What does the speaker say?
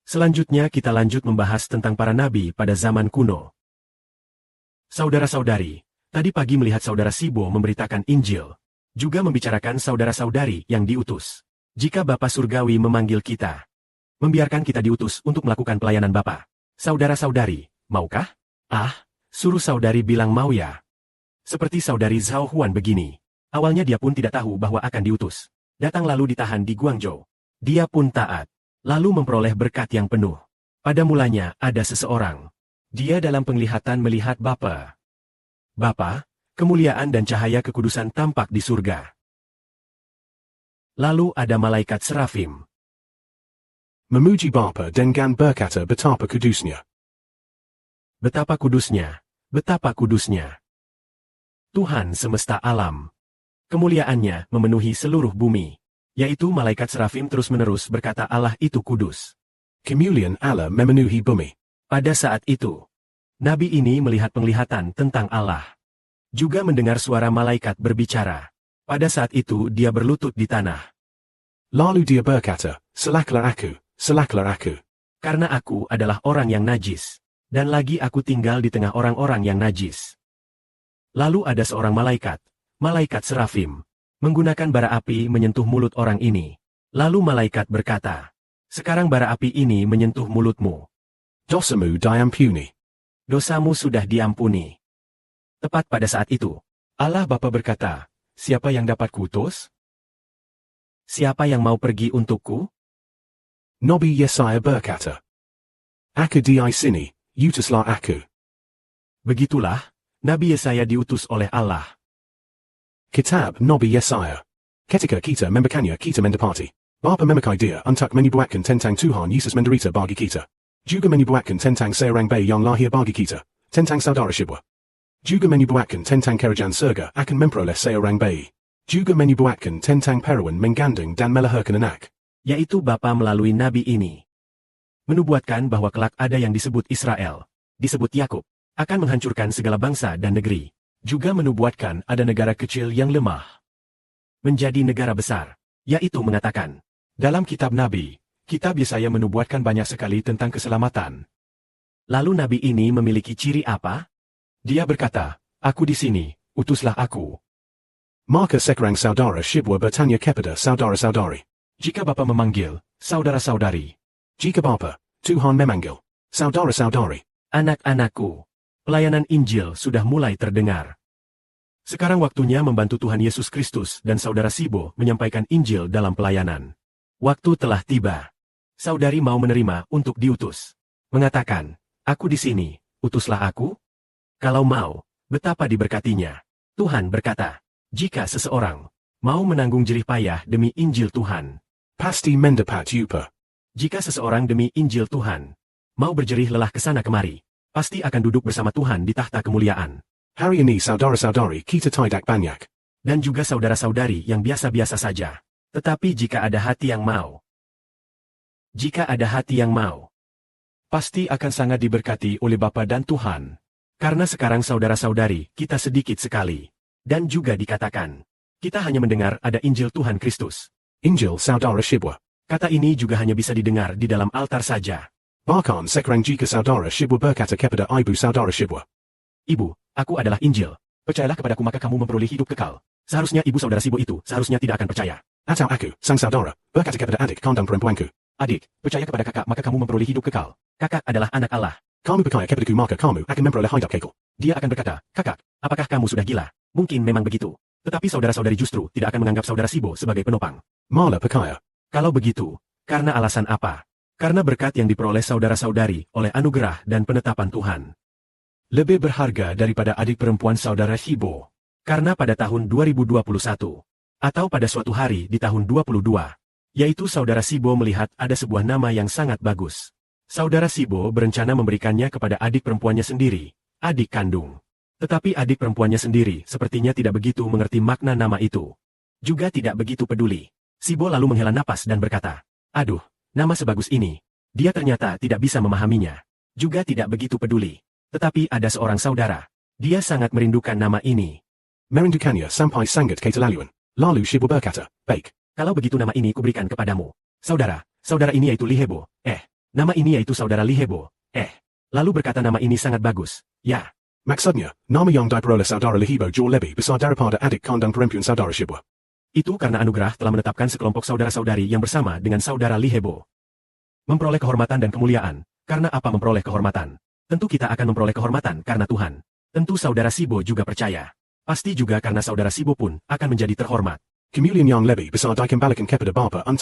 Selanjutnya kita lanjut membahas tentang para nabi pada zaman kuno. Saudara-saudari, tadi pagi melihat saudara Sibo memberitakan Injil, juga membicarakan saudara-saudari yang diutus. Jika Bapa Surgawi memanggil kita, membiarkan kita diutus untuk melakukan pelayanan Bapa. Saudara-saudari, maukah? Suruh saudari bilang mau ya. Seperti saudari Zhao Huan begini. Awalnya dia pun tidak tahu bahwa akan diutus. Datang lalu ditahan di Guangzhou. Dia pun taat. Lalu memperoleh berkat yang penuh. Pada mulanya ada seseorang. Dia dalam penglihatan melihat Bapa. Kemuliaan dan cahaya kekudusan tampak di surga. Lalu ada malaikat serafim. Memuji Bapa dengan berkata betapa kudusnya. Betapa kudusnya, betapa kudusnya. Tuhan semesta alam. Kemuliaannya memenuhi seluruh bumi. Yaitu malaikat serafim terus-menerus berkata Allah itu kudus. Kemuliaan Allah memenuhi bumi. Pada saat itu, nabi ini melihat penglihatan tentang Allah. Juga mendengar suara malaikat berbicara. Pada saat itu dia berlutut di tanah. Lalu dia berkata, Celakalah aku. Karena aku adalah orang yang najis. Dan lagi aku tinggal di tengah orang-orang yang najis. Lalu ada seorang malaikat serafim, menggunakan bara api menyentuh mulut orang ini. Lalu malaikat berkata, sekarang bara api ini menyentuh mulutmu. Dosamu diampuni. Dosamu sudah diampuni. Tepat pada saat itu, Allah Bapa berkata, siapa yang dapat kuutus? Siapa yang mau pergi untukku? Nabi Yesaya berkata, Aku di sini, utuslah aku. Begitulah, Nabi Yesaya diutus oleh Allah. Kitab Nabi Yesaya. Ketika kita membacanya kita mendapati. Bapa memakai dia untuk menyubuatkan tentang Tuhan Yesus menderita bagi kita. Juga menyubuatkan tentang seorang bayi yang lahir bagi kita. Tentang saudara Shibwa. Juga menyubuatkan tentang kerajaan surga akan memperoleh seorang bayi. Juga menyubuatkan tentang perawan menggandeng dan melahirkan anak. Yaitu Bapa melalui nabi ini. Menubuatkan bahwa kelak ada yang disebut Israel, disebut Yakub, akan menghancurkan segala bangsa dan negeri. Juga menubuatkan ada negara kecil yang lemah menjadi negara besar, yaitu mengatakan, dalam kitab Nabi, kitab Yesaya menubuatkan banyak sekali tentang keselamatan. Lalu nabi ini memiliki ciri apa? Dia berkata, aku di sini, utuslah aku. Maka sekarang saudara Shibwa bertanya kepada saudara-saudari. Jika Bapa memanggil, saudara-saudari. Jika Bapa, Tuhan memanggil, saudara-saudari. Anak-anakku, pelayanan Injil sudah mulai terdengar. Sekarang waktunya membantu Tuhan Yesus Kristus dan saudara Sibo menyampaikan Injil dalam pelayanan. Waktu telah tiba. Saudari mau menerima untuk diutus. Mengatakan, aku di sini, utuslah aku? Kalau mau, betapa diberkatinya. Tuhan berkata, jika seseorang mau menanggung jerih payah demi Injil Tuhan, pasti mendapat upah. Jika seseorang demi Injil Tuhan mau berjerih lelah ke sana kemari, pasti akan duduk bersama Tuhan di tahta kemuliaan. Hari ini saudara-saudari kita tidak banyak. Dan juga saudara-saudari yang biasa-biasa saja. Tetapi jika ada hati yang mau, pasti akan sangat diberkati oleh Bapa dan Tuhan. Karena sekarang saudara-saudari kita sedikit sekali. Dan juga dikatakan, kita hanya mendengar ada Injil Tuhan Kristus. Injil saudara Shibwa. Kata ini juga hanya bisa didengar di dalam altar saja. Bahkan sekarang jika saudara Shibwa berkata kepada ibu saudara Shibwa, Ibu, aku adalah Injil. Percayalah kepadaku maka kamu memperoleh hidup kekal. Seharusnya ibu saudara Sibo itu seharusnya tidak akan percaya. Atau aku, sang saudara, berkata kepada adik kandung perempuanku. Adik, percaya kepada kakak maka kamu memperoleh hidup kekal. Kakak adalah anak Allah. Kamu percaya kepadaku maka kamu akan memperoleh hidup kekal. Dia akan berkata, kakak, apakah kamu sudah gila? Mungkin memang begitu. Tetapi saudara-saudari justru tidak akan menganggap saudara Sibo sebagai penopang. Malah percaya. Kalau begitu, karena alasan apa? Karena berkat yang diperoleh saudara-saudari oleh anugerah dan penetapan Tuhan lebih berharga daripada adik perempuan saudara Sibo. Karena pada tahun 2021, atau pada suatu hari di tahun 22, yaitu saudara Sibo melihat ada sebuah nama yang sangat bagus. Saudara Sibo berencana memberikannya kepada adik perempuannya sendiri, adik kandung. Tetapi adik perempuannya sendiri sepertinya tidak begitu mengerti makna nama itu. Juga tidak begitu peduli. Sibo lalu menghela napas dan berkata, aduh, nama sebagus ini. Dia ternyata tidak bisa memahaminya. Juga tidak begitu peduli. Tetapi ada seorang saudara. Dia sangat merindukan nama ini. Merindukannya sampai sangat keterlaluan. Lalu Shibwa berkata, baik. Kalau begitu nama ini kuberikan kepadamu. Saudara ini yaitu Lihebo. Nama ini yaitu saudara Lihebo. Lalu berkata nama ini sangat bagus. Ya. Maksudnya, nama yang diperoleh saudara Lihibo jauh lebih besar daripada adik kandung perempuan saudara Shibwa. Itu karena anugerah telah menetapkan sekelompok saudara-saudari yang bersama dengan saudara Lihebo. Memperoleh kehormatan dan kemuliaan. Karena apa memperoleh kehormatan? Tentu kita akan memperoleh kehormatan karena Tuhan. Tentu saudara Sibo juga percaya. Pasti juga karena saudara Sibo pun akan menjadi terhormat. Kemuliaan yang lebih besar dikembalikan kepada Bapa untuk